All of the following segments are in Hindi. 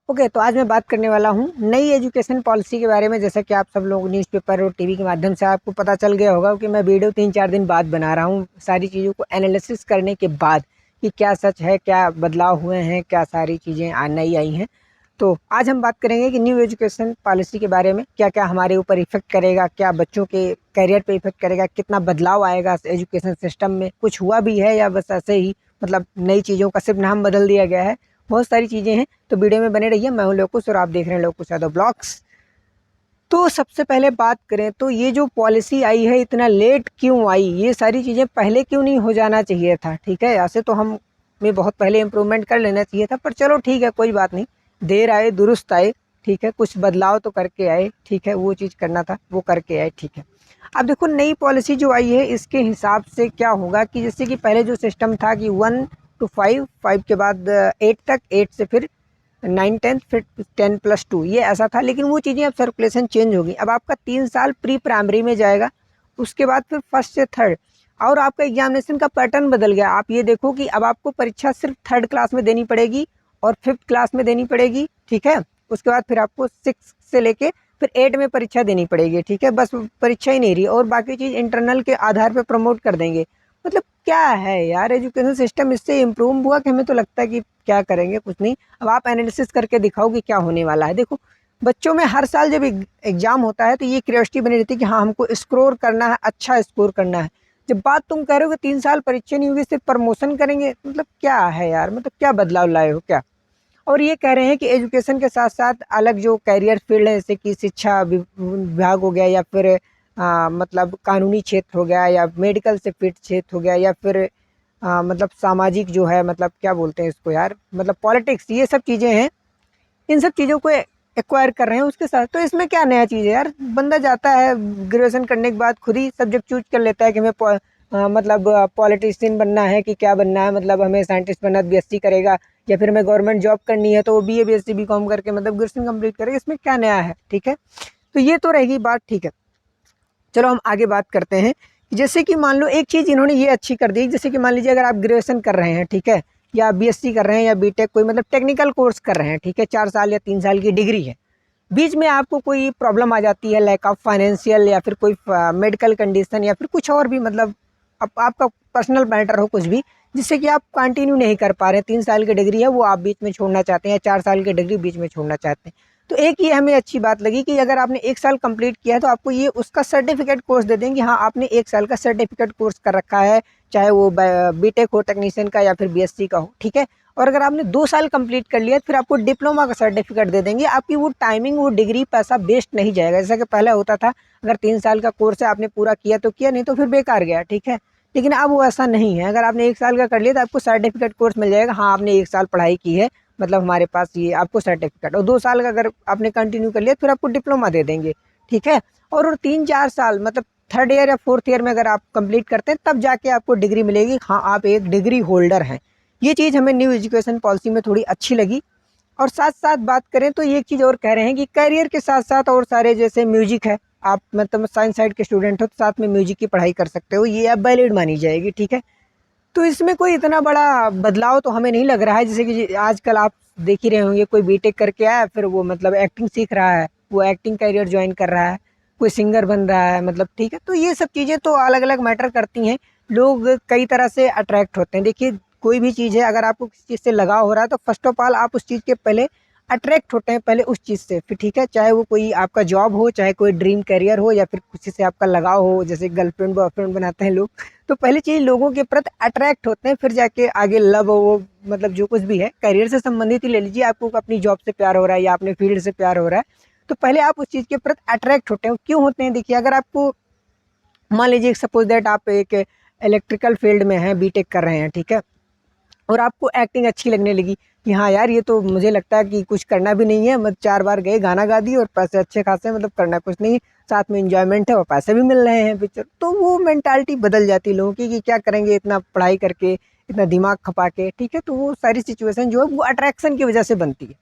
ओके तो आज मैं बात करने वाला हूँ नई एजुकेशन पॉलिसी के बारे में। जैसा कि आप सब लोग न्यूज़पेपर और टीवी के माध्यम से आपको पता चल गया होगा कि मैं वीडियो 3-4 दिन बाद बना रहा हूँ, सारी चीज़ों को एनालिसिस करने के बाद कि क्या सच है, क्या बदलाव हुए हैं, क्या सारी चीज़ें नई आई हैं। तो आज हम बात करेंगे कि न्यू एजुकेशन पॉलिसी के बारे में, क्या क्या हमारे ऊपर इफेक्ट करेगा, क्या बच्चों के करियर पे इफेक्ट करेगा, कितना बदलाव आएगा एजुकेशन सिस्टम में, कुछ हुआ भी है या बस ऐसे ही मतलब नई चीज़ों का सिर्फ नाम बदल दिया गया है। बहुत सारी चीज़ें हैं, तो वीडियो में बने रहिए। मैं हूं लोकुश और आप देख रहे हैं लोकुश यादव ब्लॉग्स। तो सबसे पहले बात करें तो ये जो पॉलिसी आई है इतना लेट क्यों आई, ये सारी चीज़ें पहले क्यों नहीं हो जाना चाहिए था। ठीक है, ऐसे तो हम में बहुत पहले इम्प्रूवमेंट कर लेना चाहिए था, पर चलो ठीक है, कोई बात नहीं। देर आए दुरुस्त आए, ठीक है, कुछ बदलाव तो करके आए, ठीक है, वो चीज़ करना था वो करके आए, ठीक है। अब देखो नई पॉलिसी जो आई है इसके हिसाब से क्या होगा कि जैसे कि पहले जो सिस्टम था कि 1 to 5, 5 के बाद 8 तक, 8 से फिर 9 10 फिर 10+2, ये ऐसा था। लेकिन वो चीज़ें अब सर्कुलेशन चेंज होगी। अब आपका 3 साल प्री प्राइमरी में जाएगा, उसके बाद फिर फर्स्ट से थर्ड, और आपका एग्जामिनेशन का पैटर्न बदल गया। आप ये देखो कि अब आपको परीक्षा सिर्फ थर्ड क्लास में देनी पड़ेगी और फिफ्थ क्लास में देनी पड़ेगी, ठीक है। उसके बाद फिर आपको 6 से लेके फिर 8 में परीक्षा देनी पड़ेगी, ठीक है। बस परीक्षा ही नहीं रही, और बाकी चीज़ इंटरनल के आधार पर प्रमोट कर देंगे। मतलब क्या है यार, एजुकेशन सिस्टम इससे इम्प्रूव हुआ कि हमें तो लगता है कि क्या करेंगे, कुछ नहीं। अब आप एनालिसिस करके दिखाओ कि क्या होने वाला है। देखो बच्चों में हर साल जब एग्जाम होता है तो ये क्यूरियोसिटी बनी रहती है कि हाँ हमको स्कोर करना है, अच्छा स्कोर करना है। जब बात तुम कह रहे हो कि 3 साल परीक्षा नहीं होगी सिर्फ प्रमोशन करेंगे, मतलब क्या है यार, मतलब क्या बदलाव लाए हो क्या। और ये कह रहे हैं कि एजुकेशन के साथ साथ अलग जो कैरियर फील्ड है, जैसे कि शिक्षा विभाग हो गया, या फिर मतलब कानूनी क्षेत्र हो गया, या मेडिकल से फिट क्षेत्र हो गया, या फिर मतलब सामाजिक जो है, मतलब क्या बोलते हैं इसको यार, मतलब पॉलिटिक्स, ये सब चीज़ें हैं। इन सब चीज़ों को एक्वायर कर रहे हैं उसके साथ। तो इसमें क्या नया चीज़ है यार, बंदा जाता है ग्रेजुएशन करने के बाद खुद ही सब्जेक्ट चूज कर लेता है कि हमें मतलब पॉलिटिशियन बनना है कि क्या बनना है, मतलब हमें साइंटिस्ट बनना है, बीएससी करेगा, या फिर हमें गवर्नमेंट जॉब करनी है तो वो बीए बीएससी बीकॉम करके मतलब ग्रेजुएशन कंप्लीट करेगा। इसमें क्या नया है, ठीक है। तो ये तो रहेगी बात, ठीक है। चलो हम आगे बात करते हैं। जैसे कि मान लो एक चीज़ इन्होंने ये अच्छी कर दी, जैसे कि मान लीजिए अगर आप ग्रेजुएशन कर रहे हैं, ठीक है, या बीएससी कर रहे हैं, या बीटेक, कोई मतलब टेक्निकल कोर्स कर रहे हैं, ठीक है, 4 साल या 3 साल की डिग्री है। बीच में आपको कोई प्रॉब्लम आ जाती है, लैक ऑफ फाइनेंशियल, या फिर कोई मेडिकल कंडीशन, या फिर कुछ और भी, मतलब आपका पर्सनल मैटर हो कुछ भी, जिससे कि आप कंटिन्यू नहीं कर पा रहे हैं। 3 साल की डिग्री है वो आप बीच में छोड़ना चाहते हैं, या 4 साल की डिग्री बीच में छोड़ना चाहते हैं। तो एक ये हमें अच्छी बात लगी कि अगर आपने 1 साल कंप्लीट किया है तो आपको ये उसका सर्टिफिकेट कोर्स दे देंगे, हाँ आपने 1 साल का सर्टिफिकेट कोर्स कर रखा है, चाहे वो बीटेक हो टेक्नीशियन का या फिर बीएससी का हो, ठीक है। और अगर आपने 2 साल कंप्लीट कर लिया फिर आपको डिप्लोमा का सर्टिफिकेट दे देंगे। आपकी वो टाइमिंग, वो डिग्री, पैसा वेस्ट नहीं जाएगा। जैसा कि पहले होता था, अगर 3 साल का कोर्स है आपने पूरा किया तो किया, नहीं तो फिर बेकार गया, ठीक है। लेकिन अब वो ऐसा नहीं है। अगर आपने 1 साल का कर लिया तो आपको सर्टिफिकेट कोर्स मिल जाएगा, हाँ आपने 1 साल पढ़ाई की है, मतलब हमारे पास ये आपको सर्टिफिकेट। और 2 साल का अगर आपने कंटिन्यू कर लिया फिर आपको डिप्लोमा दे देंगे, ठीक है। और 3-4 साल मतलब थर्ड ईयर या फोर्थ ईयर में अगर आप कंप्लीट करते हैं तब जाके आपको डिग्री मिलेगी, हाँ आप एक डिग्री होल्डर हैं। ये चीज़ हमें न्यू एजुकेशन पॉलिसी में थोड़ी अच्छी लगी। और साथ साथ बात करें तो एक चीज़ और कह रहे हैं कि करियर के साथ साथ और सारे, जैसे म्यूजिक है, आप मतलब साइंस साइड के स्टूडेंट हो तो साथ में म्यूजिक की पढ़ाई कर सकते हो, ये अब वैलिड मानी जाएगी, ठीक है। तो इसमें कोई इतना बड़ा बदलाव तो हमें नहीं लग रहा है। जैसे कि आजकल आप देख ही रहे होंगे, कोई बीटेक करके आया फिर वो मतलब एक्टिंग सीख रहा है, वो एक्टिंग करियर ज्वाइन कर रहा है, कोई सिंगर बन रहा है, मतलब ठीक है। तो ये सब चीज़ें तो अलग अलग मैटर करती हैं। लोग कई तरह से अट्रैक्ट होते हैं। देखिए कोई भी चीज़ है, अगर आपको किसी चीज़ से लगाव हो रहा है तो फर्स्ट ऑफ ऑल आप उस चीज़ के पहले अट्रैक्ट होते हैं, पहले उस चीज़ से, फिर ठीक है, चाहे वो कोई आपका जॉब हो, चाहे कोई ड्रीम करियर हो, या फिर किसी से आपका लगाव हो, जैसे गर्लफ्रेंड बॉयफ्रेंड बनाते हैं लोग। तो पहली चीज़ लोगों के प्रति अट्रैक्ट होते हैं, फिर जाके आगे लव हो, मतलब जो कुछ भी है करियर से संबंधित ही ले लीजिए, आपको अपनी जॉब से प्यार हो रहा है या अपने फील्ड से प्यार हो रहा है, तो पहले आप उस चीज़ के प्रति अट्रैक्ट होते हैं। क्यों होते हैं, देखिए अगर आपको मान लीजिए सपोज दैट आप एक इलेक्ट्रिकल फील्ड में हैं, बीटेक कर रहे हैं, ठीक है, और आपको एक्टिंग अच्छी लगने लगी कि हाँ यार ये तो मुझे लगता है कि कुछ करना भी नहीं है, मतलब 4 बार गए गाना गा दिए और पैसे अच्छे खासे, मतलब करना कुछ नहीं, साथ में एंजॉयमेंट है और पैसे भी मिल रहे हैं पिक्चर। तो वो मेंटालिटी बदल जाती है लोगों की कि क्या करेंगे इतना पढ़ाई करके, इतना दिमाग खपा के, ठीक है। तो वो सारी सिचुएशन जो है वो अट्रैक्शन की वजह से बनती है।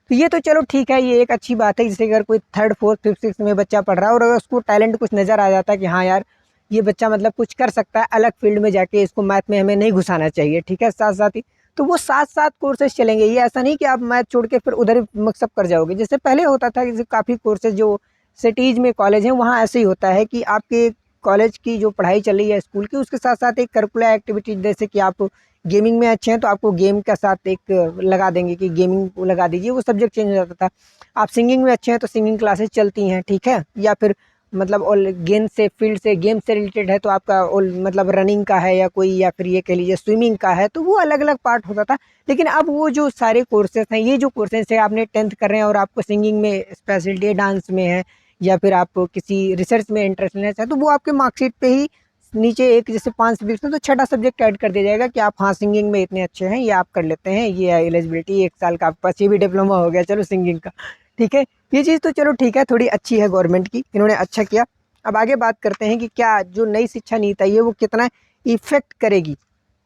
तो ये तो चलो ठीक है, ये एक अच्छी बात है। जैसे अगर कोई थर्ड फोर्थ फिफ्थ सिक्स में बच्चा पढ़ रहा है और अगर उसको टैलेंट कुछ नज़र आ जाता है कि हाँ यार ये बच्चा मतलब कुछ कर सकता है अलग फील्ड में जाके, इसको मैथ में हमें नहीं घुसाना चाहिए, ठीक है, साथ साथ ही तो वो साथ-साथ कोर्सेज़ चलेंगे। ये ऐसा नहीं कि आप मैथ छोड़ के फिर उधर ही मिक्सअप कर जाओगे। जैसे पहले होता था कि काफ़ी कोर्सेज़ जो सिटीज़ में कॉलेज हैं वहाँ ऐसे ही होता है कि आपके कॉलेज की जो पढ़ाई चल रही है स्कूल की, उसके साथ-साथ एक करिकुलर एक्टिविटी, जैसे कि आप गेमिंग में अच्छे हैं तो आपको गेम का साथ एक लगा देंगे कि गेमिंग लगा दीजिए, वो सब्जेक्ट चेंज हो जाता था। आप सिंगिंग में अच्छे हैं तो सिंगिंग क्लासेस चलती हैं, ठीक है? या फिर मतलब और गेम से फील्ड से गेम से रिलेटेड है तो आपका मतलब रनिंग का है या कोई, या फिर ये कह लीजिए स्विमिंग का है, तो वो अलग-अलग पार्ट होता था। लेकिन अब वो जो सारे कोर्सेज़ हैं, ये जो कोर्सेज़ है आपने 10th कर रहे हैं और आपको सिंगिंग में स्पेशलिटी है, डांस में है, या फिर आप किसी रिसर्च में इंटरेस्ट लेना चाहें, तो वो आपके मार्कशीट पे ही नीचे एक जैसे 5 सब्जेक्ट हैं तो छठा सब्जेक्ट ऐड कर दिया जाएगा कि आप हाँ सिंगिंग में इतने अच्छे हैं, ये आप कर लेते हैं, ये है एलिजिबिलिटी, 1 साल का आपके पास ये भी डिप्लोमा हो गया चलो सिंगिंग का, ठीक है? ये चीज़ तो चलो ठीक है, थोड़ी अच्छी है गवर्नमेंट की, इन्होंने अच्छा किया। अब आगे बात करते हैं कि क्या जो नई शिक्षा नीति आई है वो कितना इफ़ेक्ट करेगी।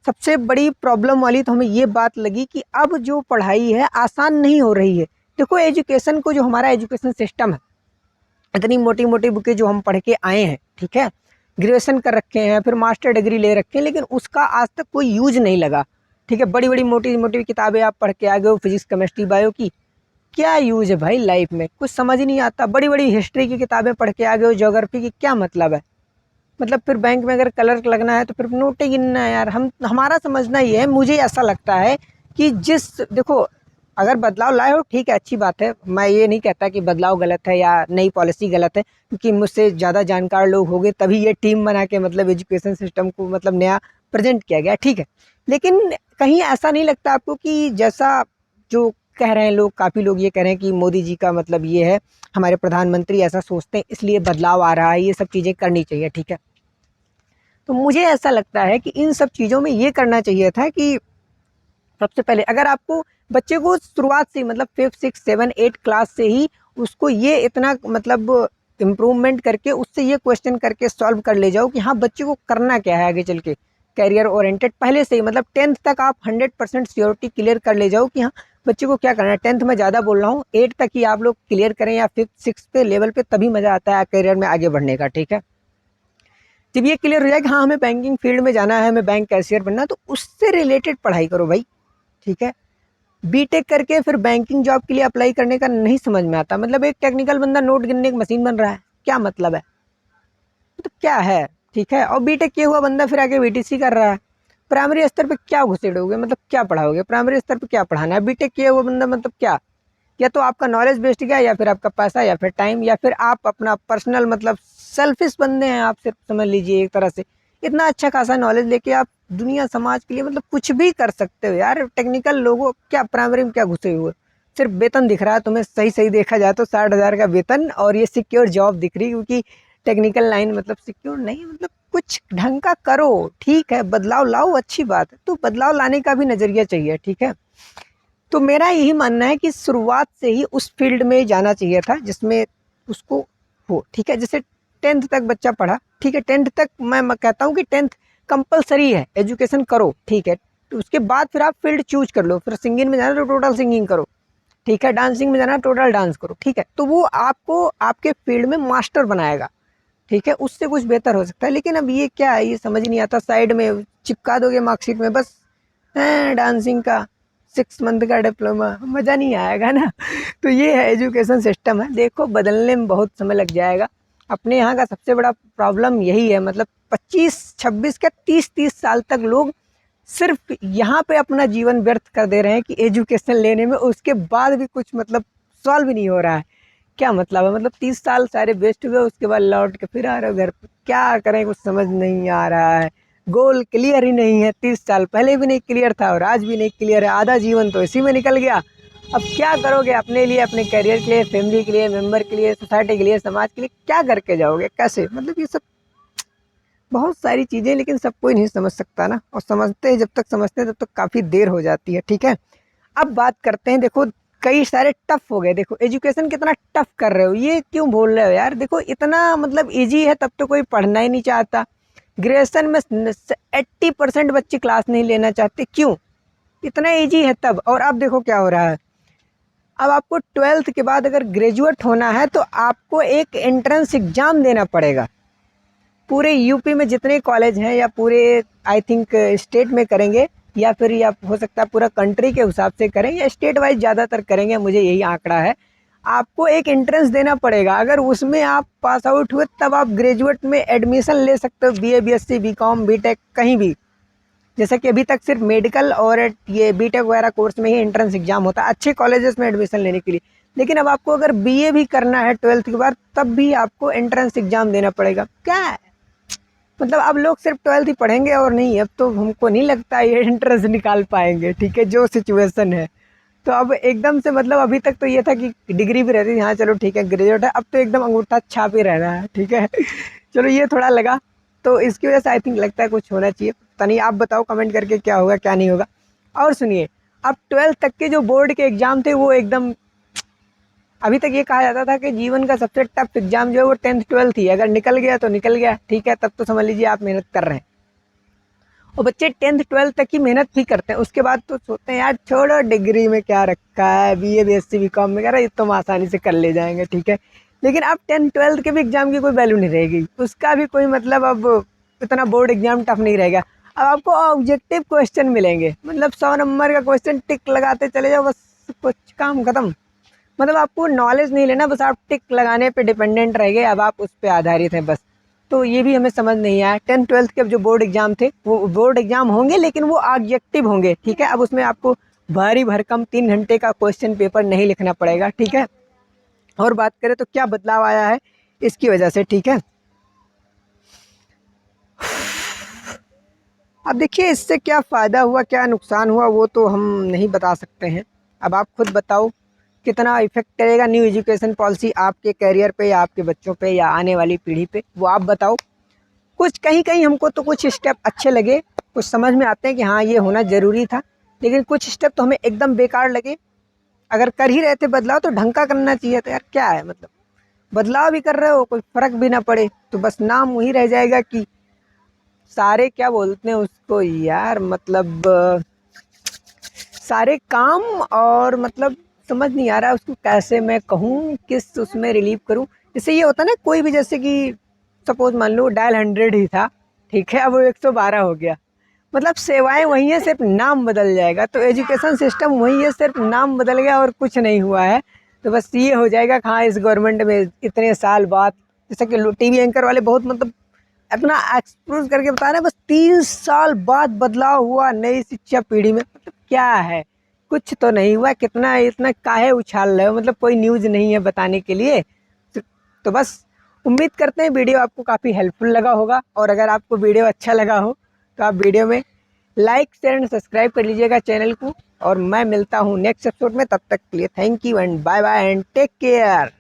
सबसे बड़ी प्रॉब्लम वाली तो हमें ये बात लगी कि अब जो पढ़ाई है आसान नहीं हो रही है। देखो एजुकेशन को, जो हमारा एजुकेशन सिस्टम है, इतनी मोटी-मोटी बुकें जो हम पढ़ के आए हैं, ठीक है? ग्रेजुएशन कर रखे हैं, फिर मास्टर डिग्री ले रखे हैं, लेकिन उसका आज तक कोई यूज़ नहीं लगा, ठीक है? बड़ी-बड़ी, मोटी-मोटी किताबें आप पढ़ के आ गए हो फिज़िक्स, केमिस्ट्री, बायो की, क्या यूज़ है भाई लाइफ में? कुछ समझ ही नहीं आता। बड़ी-बड़ी हिस्ट्री की किताबें पढ़ के आ गए हो, ज्योग्राफी की, क्या मतलब है? मतलब फिर बैंक में अगर क्लर्क लगना है तो फिर नोटें गिनना है यार। हम हमारा समझना ये है, मुझे ऐसा लगता है कि देखो, अगर बदलाव लाए हो ठीक है, अच्छी बात है। मैं ये नहीं कहता कि बदलाव गलत है या नई पॉलिसी गलत है, क्योंकि मुझसे ज़्यादा जानकार लोग होंगे तभी ये टीम बना के मतलब एजुकेशन सिस्टम को मतलब नया प्रेज़ेंट किया गया, ठीक है। लेकिन कहीं ऐसा नहीं लगता आपको कि जैसा जो कह रहे हैं लोग, काफ़ी लोग ये कह रहे हैं कि मोदी जी का मतलब ये है, हमारे प्रधानमंत्री ऐसा सोचते हैं इसलिए बदलाव आ रहा है, ये सब चीज़ें करनी चाहिए, ठीक है। तो मुझे ऐसा लगता है कि इन सब चीज़ों में ये करना चाहिए था कि सबसे पहले अगर आपको बच्चे को शुरुआत से मतलब 5th 6th 7 8 क्लास से ही उसको ये इतना मतलब इम्प्रूवमेंट करके उससे ये क्वेश्चन करके सॉल्व कर ले जाओ कि हाँ बच्चे को करना क्या है आगे चल के, कैरियर ओरिएंटेड पहले से ही, मतलब 10th तक आप 100% श्योरिटी क्लियर कर ले जाओ कि हाँ बच्चे को क्या करना है। 10th में ज़्यादा बोल रहा हूँ, 8 तक ही आप लोग क्लियर करें या 5th 6th पे लेवल पे, तभी मज़ा आता है करियर में आगे बढ़ने का, ठीक है। जब ये क्लियर हो जाए कि हाँ हमें बैंकिंग फील्ड में जाना है, हमें बैंक कैशियर बनना है, तो उससे रिलेटेड पढ़ाई करो भाई, ठीक है। बीटेक करके फिर बैंकिंग जॉब के लिए अप्लाई करने का नहीं समझ में आता। मतलब एक टेक्निकल बंदा नोट गिनने की मशीन बन रहा है, क्या मतलब है? तो क्या है, ठीक है। और बीटेक किया हुआ बंदा फिर आगे बीटीसी कर रहा है। प्राइमरी स्तर पे क्या घुसेड़ोगे, मतलब क्या पढ़ाओगे? प्राइमरी स्तर पे क्या पढ़ाना है? बीटेक किया हुआ बंदा मतलब क्या? या तो आपका नॉलेज बेस्ड गया, या फिर आपका पैसा, या फिर टाइम, या फिर आप अपना पर्सनल मतलब सेल्फिश बंदे हैं आप, सिर्फ समझ लीजिए एक तरह से। इतना अच्छा खासा नॉलेज लेके आप दुनिया समाज के लिए मतलब कुछ भी कर सकते हो यार। टेक्निकल लोगों क्या प्राइमरी में क्या घुसे हुए, सिर्फ वेतन दिख रहा है तुम्हें, सही सही देखा जाए तो 60,000 का वेतन, और ये सिक्योर जॉब दिख रही, क्योंकि टेक्निकल लाइन मतलब सिक्योर नहीं, मतलब कुछ ढंग का करो, ठीक है। बदलाव लाओ, अच्छी बात है, तो बदलाव लाने का भी नज़रिया चाहिए, ठीक है। तो मेरा यही मानना है कि शुरुआत से ही उस फील्ड में जाना चाहिए था जिसमें उसको हो, ठीक है। जैसे 10th तक बच्चा पढ़ा, ठीक है। 10th तक मैं कहता हूँ कि 10th कंपलसरी है, एजुकेशन करो, ठीक है। तो उसके बाद फिर आप फील्ड चूज कर लो। फिर सिंगिंग में जाना तो टोटल सिंगिंग करो, ठीक है। डांसिंग में जाना टोटल डांस करो, ठीक है। तो वो आपको आपके फील्ड में मास्टर बनाएगा, ठीक है। उससे कुछ बेहतर हो सकता है। लेकिन अब ये क्या है, ये समझ नहीं आता। साइड में चिपका दोगे मार्कशीट में बस डांसिंग का 6 मंथ का डिप्लोमा, मज़ा नहीं आएगा ना। तो ये है एजुकेशन सिस्टम है, देखो बदलने में बहुत समय लग जाएगा। अपने यहाँ का सबसे बड़ा प्रॉब्लम यही है, मतलब 25-26 क्या 30-30 साल तक लोग सिर्फ यहाँ पे अपना जीवन व्यर्थ कर दे रहे हैं कि एजुकेशन लेने में, उसके बाद भी कुछ मतलब सॉल्व भी नहीं हो रहा है। क्या मतलब है, मतलब 30 साल सारे वेस्ट हुए, उसके बाद लौट के फिर आ रहे हो घर पे, क्या करें कुछ समझ नहीं आ रहा है। गोल क्लियर ही नहीं है, 30 साल पहले भी नहीं क्लियर था और आज भी नहीं क्लियर है। आधा जीवन तो इसी में निकल गया। अब क्या करोगे अपने लिए, अपने करियर के लिए, फैमिली के लिए, मेंबर के लिए, सोसाइटी के लिए, समाज के लिए, क्या करके जाओगे, कैसे? मतलब ये सब बहुत सारी चीज़ें, लेकिन सब कोई नहीं समझ सकता ना। और समझते हैं, जब तक समझते हैं तब तक काफ़ी देर हो जाती है, ठीक है। अब बात करते हैं, देखो कई सारे टफ हो गए। देखो एजुकेशन कितना टफ कर रहे हो, ये क्यों बोल रहे हो यार? देखो इतना मतलब इजी है तब तो कोई पढ़ना ही नहीं चाहता। ग्रेजुएशन में 80% बच्चे क्लास नहीं लेना चाहते, क्यों? इतना इजी है तब। और अब देखो क्या हो रहा है, अब आपको 12th के बाद अगर ग्रेजुएट होना है तो आपको एक एंट्रेंस एग्ज़ाम देना पड़ेगा। पूरे यूपी में जितने कॉलेज हैं, या पूरे आई थिंक स्टेट में करेंगे, या फिर या हो सकता है पूरा कंट्री के हिसाब से करें या स्टेट वाइज ज़्यादातर करेंगे, मुझे यही आंकड़ा है। आपको एक एंट्रेंस देना पड़ेगा, अगर उसमें आप पास आउट हुए तब आप ग्रेजुएट में एडमिशन ले सकते हो, बीए, बीएससी, बीकॉम, बीटेक कहीं भी। जैसा कि अभी तक सिर्फ मेडिकल और ये बीटेक वगैरह कोर्स में ही एंट्रेंस एग्जाम होता है अच्छे कॉलेजेस में एडमिशन लेने के लिए। लेकिन अब आपको अगर बीए भी करना है 12th के बाद, तब भी आपको एंट्रेंस एग्जाम देना पड़ेगा। क्या है मतलब, अब लोग सिर्फ 12th ही पढ़ेंगे और नहीं, अब तो हमको नहीं लगता ये एंट्रेंस निकाल पाएंगे, ठीक है, जो सिचुएशन है। तो अब एकदम से मतलब अभी तक तो ये था कि डिग्री भी रहती थी, हाँ चलो ठीक है ग्रेजुएट है, अब तो एकदम अंगूठा छाप ही रहना है, ठीक है। चलो ये थोड़ा लगा, तो इसकी वजह से आई थिंक लगता है कुछ होना चाहिए। पता नहीं, आप बताओ कमेंट करके क्या होगा क्या नहीं होगा। और सुनिए, अब 12th तक के जो बोर्ड के एग्ज़ाम थे वो एकदम, अभी तक ये कहा जाता था कि जीवन का सबसे टफ एग्जाम जो है वो 10th 12th ही है, अगर निकल गया तो निकल गया, ठीक है, तब तो समझ लीजिए आप मेहनत कर रहे हैं। और बच्चे 10th 12th तक की मेहनत भी करते हैं, उसके बाद तो सोचते हैं यार छोड़ो डिग्री में क्या रखा है, बीए, बीएससी, बीकॉम में, कह रहा है तो हम आसानी से कर ले जाएंगे, ठीक है। लेकिन अब 10th 12th के भी एग्जाम की कोई वैल्यू नहीं रहेगी, उसका भी कोई मतलब अब इतना बोर्ड एग्जाम टफ नहीं रहेगा। अब आपको ऑब्जेक्टिव क्वेश्चन मिलेंगे, मतलब 100 नंबर का क्वेश्चन टिक लगाते चले जाओ, बस कुछ काम खत्म। मतलब आपको नॉलेज नहीं लेना, बस आप टिक लगाने पे डिपेंडेंट रह गए, अब आप उस पर आधारित हैं बस। तो ये भी हमें समझ नहीं आया। 10th 12th के जो बोर्ड एग्जाम थे वो बोर्ड एग्जाम होंगे, लेकिन वो ऑब्जेक्टिव होंगे, ठीक है। अब उसमें आपको भारी भरकम 3 घंटे का क्वेश्चन पेपर नहीं लिखना पड़ेगा, ठीक है। और बात करें तो क्या बदलाव आया है इसकी वजह से, ठीक है। अब देखिए इससे क्या फ़ायदा हुआ क्या नुकसान हुआ वो तो हम नहीं बता सकते हैं, अब आप खुद बताओ कितना इफेक्ट करेगा न्यू एजुकेशन पॉलिसी आपके करियर पे या आपके बच्चों पे या आने वाली पीढ़ी पे, वो आप बताओ। कुछ कहीं कहीं हमको तो कुछ स्टेप अच्छे लगे, कुछ समझ में आते हैं कि हाँ ये होना ज़रूरी था, लेकिन कुछ स्टेप तो हमें एकदम बेकार लगे। अगर कर ही रहे थे बदलाव तो ढंग का करना चाहिए था यार, क्या है मतलब, बदलाव भी कर रहे हो कोई फ़र्क भी ना पड़े तो बस नाम वही रह जाएगा कि सारे क्या बोलते हैं उसको यार, मतलब सारे काम, और मतलब समझ नहीं आ रहा उसको कैसे मैं कहूँ, किस उसमें रिलीव करूँ। जैसे ये होता ना कोई भी, जैसे कि सपोज मान लो डायल 100 ही था, ठीक है, अब वो 112 हो गया, मतलब सेवाएं वही है, सिर्फ नाम बदल जाएगा। तो एजुकेशन सिस्टम वही है, सिर्फ नाम बदल गया और कुछ नहीं हुआ है। तो बस ये हो जाएगा कि हाँ इस गवर्नमेंट में इतने साल बाद, जैसे कि टीवी एंकर वाले बहुत मतलब अपना एक्सपोज करके बता रहे हैं, बस 3 साल बाद बदलाव हुआ नई शिक्षा पीढ़ी में, मतलब क्या है, कुछ तो नहीं हुआ, कितना इतना काहे उछाल रहे हो, मतलब कोई न्यूज़ नहीं है बताने के लिए। तो बस उम्मीद करते हैं वीडियो आपको काफ़ी हेल्पफुल लगा होगा, और अगर आपको वीडियो अच्छा लगा हो तो आप वीडियो में लाइक शेयर एंड सब्सक्राइब कर लीजिएगा चैनल को। और मैं मिलता हूँ नेक्स्ट एपिसोड में, तब तक के लिए thank you and bye bye and take care.